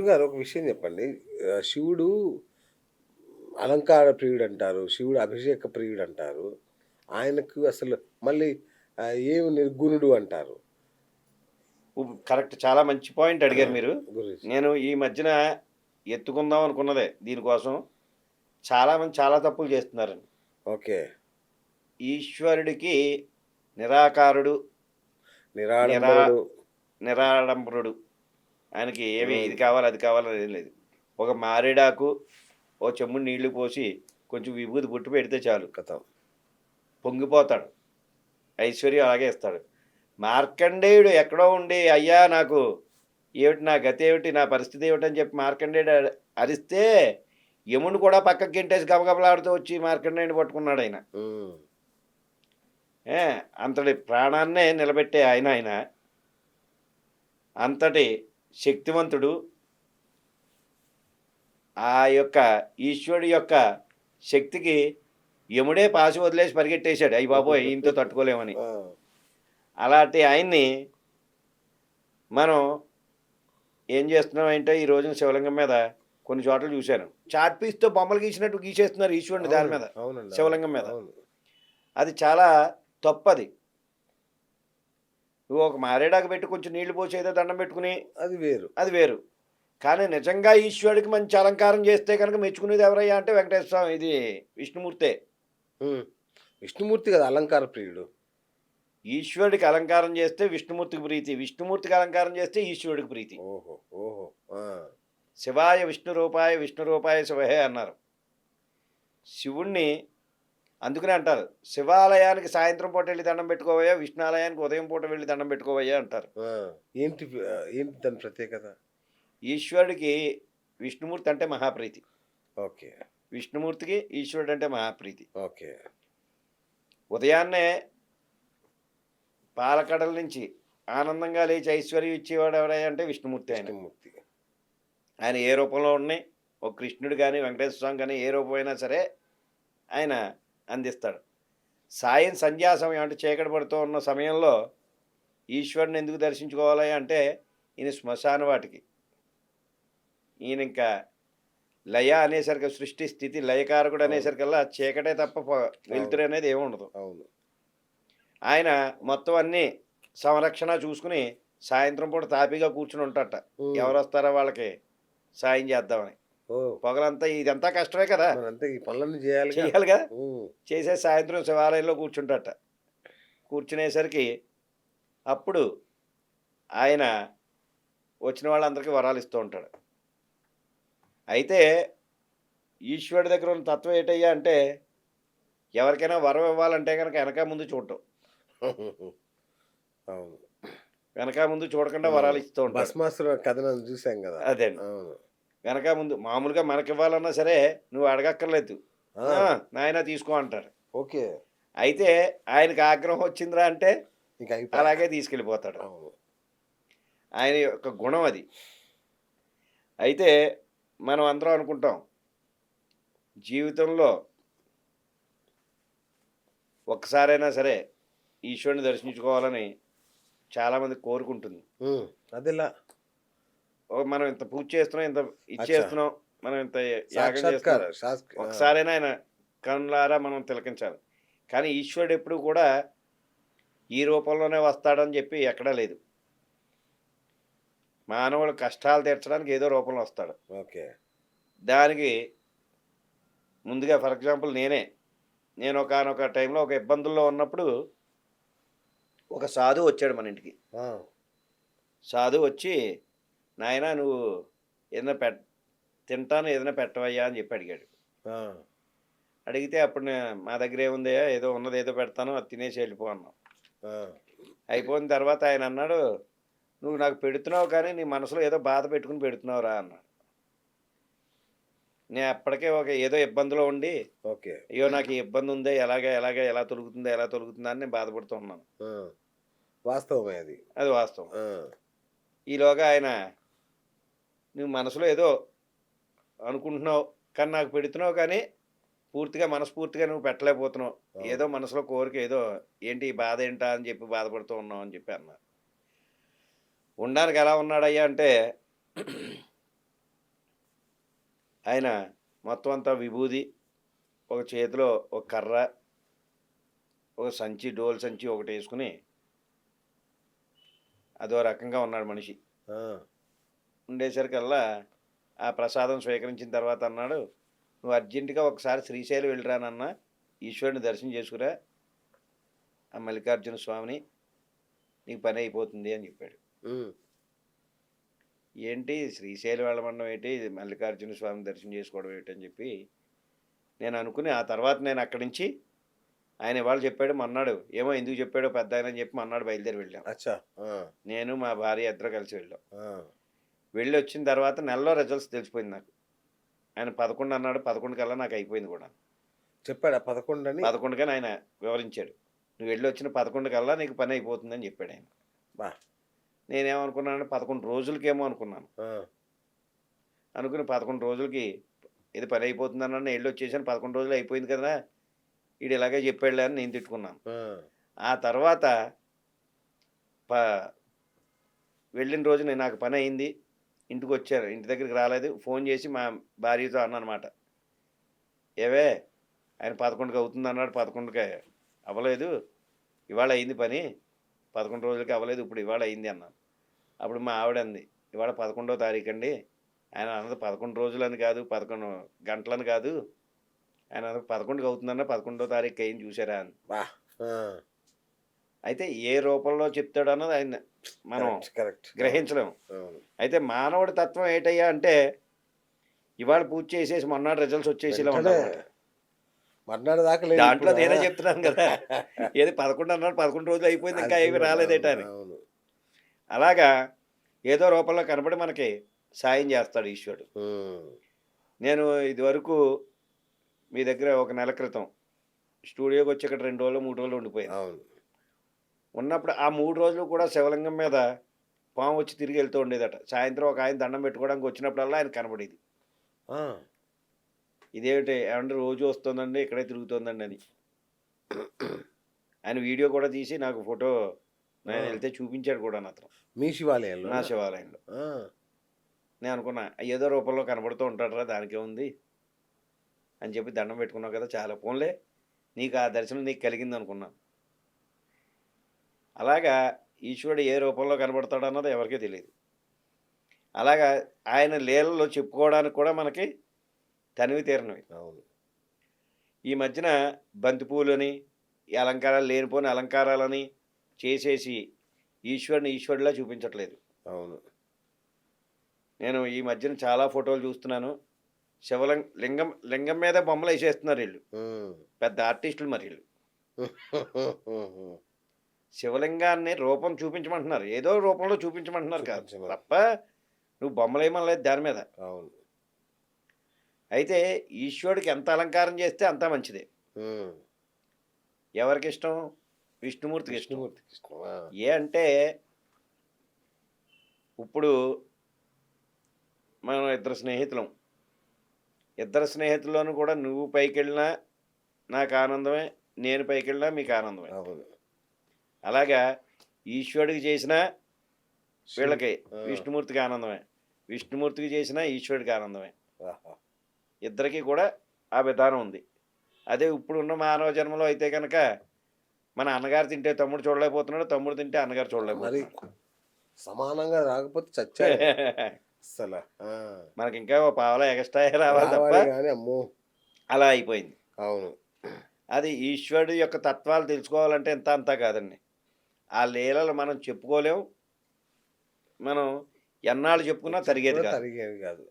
గురువుగారు ఒక విషయం చెప్పండి. శివుడు అలంకార ప్రియుడంటారు. శివుడు అభిషేక ప్రియుడంటారు. ఆయనకు అసలు మళ్ళీ ఏమి నిర్గుణుడు అంటారు. కరెక్ట్. చాలా మంచి పాయింట్ అడిగారు మీరు. గురూజీ. నేను ఈ మధ్యన ఎత్తుకుందాం అనుకున్నదే దీనికోసం. చాలామంది చాలా తప్పులు చేస్తున్నారండి. ఓకే. ఈశ్వరుడికి నిరాకారుడు, నిరా నిరాడంబరుడు. నిరాడంబరుడు. ఆయనకి ఏమి హ్మ్. ఇది కావాలి, అది కావాలని ఏం లేదు. ఒక మారేడాకు, ఓ చెంబుడు నీళ్లు పోసి, కొంచెం విభూది బొట్టు పెడితే చాలు. కథం. పొంగిపోతాడు. ఐశ్వర్యం అలాగే ఇస్తాడు. మార్కండేయుడు ఎక్కడో ఉండి, అయ్యా నాకు ఏమిటి నా గతేమిటి, నా పరిస్థితి ఏమిటని చెప్పి మార్కండేయుడు అరిస్తే, యముడిని కూడా పక్కకి గెంటేసి గబగబలాడుతూ వచ్చి మార్కండేయుడిని పట్టుకున్నాడాయన. హ్మ్. అంతటి ప్రాణాన్నే నిలబెట్టే ఆయన. అంతటి శక్తివంతుడు. ఆ యొక్క ఈశ్వరుడి యొక్క శక్తికి యముడే పాసి వదిలేసి పరిగెట్టేశాడు. అయ్య బాబోయ్! ఈయనతో తట్టుకోలేమని. ఆ! అలాంటి ఆయన్ని మనం ఏం చేస్తున్నామంటే ఈ రోజున శివలింగం మీద కొన్ని చోట్ల చూశాను. చాక్ పీస్‌తో బొమ్మలు గీసినట్టు గీసేస్తున్నారు ఈశ్వరుడిని దాని మీద. అవునండి. శివలింగం మీద. అవును. అది చాలా తప్పది. నువ్వు ఒక మారేడాకు పెట్టి కొంచెం నీళ్లు పోసి ఏదో దండం పెట్టుకుని అది వేరు. అది వేరు. కానీ నిజంగా ఈశ్వరుడికి మంచి అలంకారం చేస్తే కనుక మెచ్చుకునేది ఎవరయ్యా అంటే వెంకటేశ్వర స్వామి ఇది విష్ణుమూర్తే. హ్మ్. విష్ణుమూర్తి కదా అలంకార ప్రియుడు. ఈశ్వరుడికి అలంకారం చేస్తే విష్ణుమూర్తికి ప్రీతి. విష్ణుమూర్తికి అలంకారం చేస్తే ఈశ్వరుడికి ప్రీతి. ఓహో! ఓహో! ఆ! శివాయ విష్ణు రూపాయ శివహే అన్నారు. శివుణ్ణి అందుకనే అంటారు. శివాలయానికి సాయంత్రం పూట వెళ్లి దండం పెట్టుకోవయ్యా, విష్ణాలయానికి ఉదయం పూట వెళ్లి దండం పెట్టుకోవయ్యా అంటారు. ఆ! ఏంటి దాని ప్రత్యేకత? ఈశ్వరుడికి విష్ణుమూర్తి అంటే మహాప్రీతి. ఓకే. విష్ణుమూర్తికి ఈశ్వరుడు అంటే మహాప్రీతి. ఓకే. ఉదయాన్నే పాలకడల నుంచి ఆనందంగా లేచి ఐశ్వర్యం ఇచ్చేవాడు ఎవరయ్యా అంటే విష్ణుమూర్తి ఆయన. విష్ణుమూర్తి. ఆయన ఏ రూపంలో ఉన్నాయి, ఒక కృష్ణుడు కానీ వెంకటేశ్వర స్వామి కానీ ఏ రూపమైనా సరే ఆయన అందిస్తాడు. సాయం సంధ్యా సమయం అంటే చీకటి పడుతూ ఉన్న సమయంలో ఈశ్వరుని ఎందుకు దర్శించుకోవాలి అంటే ఈయన శ్మశాన వాటికి. ఈయన ఇంకా లయ అనేసరికి సృష్టి స్థితి లయకారకుడు అనేసరికల్లా చీకటే తప్ప వెలుతురు అనేది ఏమి ఉండదు. అవును. ఆయన మొత్తం అన్నీ సంరక్షణ చూసుకుని సాయంత్రం పూట తాపీగా కూర్చుని ఉంటాడట. ఎవరు వస్తారో వాళ్ళకి సాయం చేద్దామని. ఓహ్! పొగలంతా ఇదంతా కష్టమే కదా, మరంతే ఈ పనులన్నీ చేయాలిగా. చెయ్యాలిగా. హ్మ్. చేసే సాయంత్రం శివాలయంలో కూర్చుంటాడట. కూర్చునేసరికి అప్పుడు ఆయన వచ్చిన వాళ్ళందరికీ వరాలు ఇస్తూ ఉంటాడు. అయితే ఈశ్వరుడి దగ్గర ఉన్న తత్వం ఏంటయ్యా అంటే ఎవరికైనా వరం ఇవ్వాలంటే కనుక వెనక ముందు చూడటం. అవును. వెనక ముందు చూడకుండా వరాలు ఇస్తూ ఉంటాడు. భస్మాసుర కథనం చూసాం గదా! అదే అవును. వెనక ముందు మామూలుగా మనకివ్వాలన్నా సరే నువ్వు అడగక్కర్లేదు, ఆ! నాయనా తీసుకో అంటారు. ఓకే. అయితే ఆయనకి ఆగ్రహం వచ్చిందిరా అంటే ఇంక అయిపాయే. అలాగే తీసుకెళ్ళిపోతాడు. అవును. ఆయన యొక్క గుణం అది. అయితే మనం అందరం అనుకుంటాం జీవితంలో ఒక్కసారైనా సరే ఈశ్వరుని దర్శించుకోవాలని చాలామంది కోరుకుంటుంది. హ్మ్. అదెలా? మనం ఇంత పూజ చేస్తున్నాం, ఇంత అచ్చా! ఇచ్చేస్తున్నాం, మనం ఇంత యాగం సాక్షాత్కార చేస్తున్నాం, ఒకసారైనా ఆయన కనులారా మనం తిలకించాలి. కానీ ఈశ్వరుడు ఎప్పుడు కూడా ఈ రూపంలోనే వస్తాడని చెప్పి ఎక్కడా లేదు. మానవుల కష్టాలు తీర్చడానికి ఏదో రూపంలో వస్తాడు. ఓకే. దానికి ముందుగా ఫర్ ఎగ్జాంపుల్ నేను ఒకానొక టైంలో ఒక ఇబ్బందుల్లో ఉన్నప్పుడు ఒక సాధువు వచ్చాడు మన ఇంటికి. ఆ! సాధువు వచ్చి, నాయనా నువ్వు ఏదైనా తింటాను ఏదైనా పెట్టవయ్యా అని చెప్పి అడిగాడు. ఆ! అడిగితే అప్పుడు మా దగ్గర ఏముందయ్యా, ఏదో ఉన్నది ఏదో పెడతాను అది తినేసి వెళ్ళిపో అన్నాం. ఆ! అయిపోయిన తర్వాత ఆయన అన్నాడు, నువ్వు నాకు పెడుతున్నావు కానీ నీ మనసులో ఏదో బాధ పెట్టుకుని పెడుతున్నావురా అన్నాడు. నేను అప్పటికే ఒక ఏదో ఇబ్బందిలో ఉండి, ఓకే. అయ్యో నాకు ఈ ఇబ్బంది ఉందే ఎలా తొలుగుతుందా అని నేను బాధపడుతూ ఉన్నాను. ఆ! వాస్తవమే అది. అది వాస్తవం. ఆ! ఈలోగా ఆయన, నువ్వు మనసులో ఏదో అనుకుంటున్నావు కానీ నాకు పెడుతున్నావు కానీ పూర్తిగా మనస్ఫూర్తిగా నువ్వు పెట్టలేకపోతున్నావు. అవును. ఏదో మనసులో కోరిక ఏదో ఏంటి ఈ బాధ ఏంటా అని చెప్పి బాధపడుతూ ఉన్నావు అని చెప్పి అన్నారు. ఉండడానికి ఎలా ఉన్నాడయ్యా అంటే ఆయన మొత్తం అంతా విభూది, ఒక చేతిలో ఒక కర్ర, ఒక సంచి, డోలు సంచి ఒకటి వేసుకుని అదో రకంగా ఉన్నాడు మనిషి. ఆ, ఉండేసరికల్లా ఆ ప్రసాదం స్వీకరించిన తర్వాత అన్నాడు, నువ్వు అర్జెంటుగా ఒకసారి శ్రీశైలం వెళ్ళిరానన్న, ఈశ్వరుని దర్శనం చేసుకురా, ఆ మల్లికార్జున స్వామిని, నీకు పని అయిపోతుంది అని చెప్పాడు. ఉమ్, ఏంటి శ్రీశైలం వెళ్ళమనడం ఏంటి, ఇది మల్లికార్జున స్వామిని దర్శనం చేసుకోవడం ఏంటి అని చెప్పి నేను అనుకుని, ఆ తర్వాత నేను అక్కడి నుంచి ఆయన ఇవాళ చెప్పాడు, మన్నాడు ఏమో ఎందుకు చెప్పాడో పెద్ద ఆయన అని చెప్పి మన్నాడు బయలుదేరి వెళ్ళాం. అచ్చా, ఆ, నేను మా భార్య ఇద్దరు కలిసి వెళ్ళాం. ఆ, వెళ్ళి వచ్చిన తర్వాత నెలలో రిజల్ట్స్ తెలిసిపోయింది నాకు. ఆయన 11 అన్నాడు, 11 కల్లా నాకు అయిపోయింది కూడా. చెప్పాడా 11 అని? 11 కని ఆయన వివరించాడు, నువ్వు వెళ్ళి వచ్చిన 11 కల్లా నీకు పని అయిపోతుందని చెప్పాడు ఆయన. బా, నేనేమనుకున్నాను, 11 రోజులకేమో అనుకున్నాను. ఆ, అనుకుని 11 రోజులకి ఇది పని అయిపోతుంది అన్నాను, వెళ్ళి వచ్చేసాను, 11 రోజులు అయిపోయింది కదా, వీడు ఇలాగే చెప్పాడులే అని నేను తిట్టుకున్నాను. ఆ, ఆ తర్వాత ప వెళ్ళిన రోజు నేను నాకు పని అయింది, ఇంటికి వచ్చాను, ఇంటి దగ్గరికి రాలేదు, ఫోన్ చేసి మా భార్యతో అన్నమాట, ఏవే ఆయన 11కి అవుతుంది అన్నాడు, 11కి అవ్వలేదు, ఇవాళ అయింది పని, 11 రోజులకి అవ్వలేదు, ఇప్పుడు ఇవాళ అయింది అన్నాను. అప్పుడు మా ఆవిడ అంది, ఇవాళ 11వ తారీఖు అండి, ఆయన అన్నది 11 రోజులని కాదు, 11 గంటలని కాదు, ఆయన అన్నది 11కి అవుతుందన్న, 11వ తారీఖు అయింది చూసారా అని. బా, ఆ, అయితే ఏ రూపంలో చెప్తాడు అన్నది ఆయన మనం కరెక్ట్, కరెక్ట్, గ్రహించలేము. అవును, అయితే మానవుడి తత్వం ఏంటయ్యా అంటే, ఇవాళ పూజ చేసేసి మొన్నటి రిజల్ట్స్ వచ్చేసేలా వెంటనే ఉంటాయి. మర్నాడు దాకా లేదు దాంట్లో ఇప్పుడు. నేనే చెప్తున్నాను కదా, ఏది 11 అన్నాడు, 11 రోజులు అయిపోయింది, ఇంకా ఏమి రాలేదేట అని. అవును, అలాగా ఏదో రూపంలో కనబడి మనకి సాయం చేస్తాడు ఈశ్వరుడు. ఉమ్, నేను ఇదివరకు మీ దగ్గర ఒక నెల క్రితం స్టూడియోకి వచ్చి ఇక్కడ 2 రోజులు 3 రోజులు ఉండిపోయాను. అవును, ఉన్నప్పుడు ఆ 3 రోజులు కూడా శివలింగం మీద పాము వచ్చి తిరిగి వెళ్తూ ఉండేదట. సాయంత్రం ఒక ఆయన దండం పెట్టుకోవడానికి వచ్చినప్పుడల్లా ఆయన కనబడేది. ఆ, ఇదేమిటి ఏమంటే రోజు వస్తుందండి, ఇక్కడే తిరుగుతుందండి అని. ఆయన వీడియో కూడా తీసి నాకు ఫోటో నేను వెళ్తే చూపించాడు కూడా అతను, మీ శివాలయంలో? నా శివాలయంలో. ఆ, నేను అనుకున్నా ఏదో రూపంలో కనబడుతూ ఉంటాడరా, దానికే ఉంది అని చెప్పి దండం పెట్టుకున్నావు కదా, చాలా ఫోన్లే, నీకు ఆ దర్శనం నీకు కలిగింది అనుకున్నాను. అలాగా ఈశ్వరుడు ఏ రూపంలో కనబడతాడు అన్నది ఎవరికీ తెలియదు. అలాగా ఆయన లీలలో చెప్పుకోవడానికి కూడా మనకి తనివి తీరనివి. అవును, ఈ మధ్యన బంతిపూలని, ఈ అలంకారాలు లేనిపోని అలంకారాలని చేసేసి ఈశ్వరుని ఈశ్వరుడిలా చూపించట్లేదు. అవును, నేను ఈ మధ్యన చాలా ఫోటోలు చూస్తున్నాను, లింగం మీద బొమ్మలు వేసేస్తున్నారు వీళ్ళు, ఉమ్, పెద్ద ఆర్టిస్టులు మరి వీళ్ళు. శివలింగాన్ని రూపం చూపించమంటున్నారు, ఏదో రూపంలో చూపించమంటున్నారు కాదు చూపించమని. తప్ప నువ్వు బొమ్మలు వేయమనలేదు దాని మీద. అవును, అయితే ఈశ్వరుడికి ఎంత అలంకారం చేస్తే అంతా మంచిదే. ఉమ్, ఎవరికి ఇష్టం? విష్ణుమూర్తికి ఇష్టం. విష్ణుమూర్తికి ఇష్టం. ఆ, ఏ అంటే ఇప్పుడు మనం ఇద్దరు స్నేహితుల్లోనూ కూడా నువ్వు పైకి వెళ్ళినా నాకు ఆనందమే, నేను పైకి వెళ్ళినా మీకు ఆనందమే. అవును, అలాగా ఈశ్వరుడికి చేసినా వీళ్ళకి ఆ, విష్ణుమూర్తికి ఆనందమే, విష్ణుమూర్తికి చేసినా ఈశ్వరుడికి ఆనందమే. ఆహా, ఇద్దరికీ కూడా ఆ విధానం ఉంది. అదే ఇప్పుడున్న మానవ జన్మలో అయితే కనుక మన అన్నగారు తింటే తమ్ముడు చూడలేకపోతున్నాడు, తమ్ముడు తింటే అన్నగారు మరి చూడలేకపోతున్నాడు. సమానంగా రాకపోతే చచ్చాడు అసలు. ఆ, మనకి ఇంకా ఓ పావలా ఎక్స్ట్రా రావాలి తప్ప రావాలి కానీ అమ్మో. అలా అయిపోయింది. అవును, అది ఈశ్వరుడు యొక్క తత్వాలు తెలుసుకోవాలంటే ఎంత అంతా కాదండి. ఆ లీలలు మనం చెప్పుకోలేం, మనం ఎన్నాళ్ళు చెప్పుకున్నా తరిగేది కాదు. తరిగేది కాదు.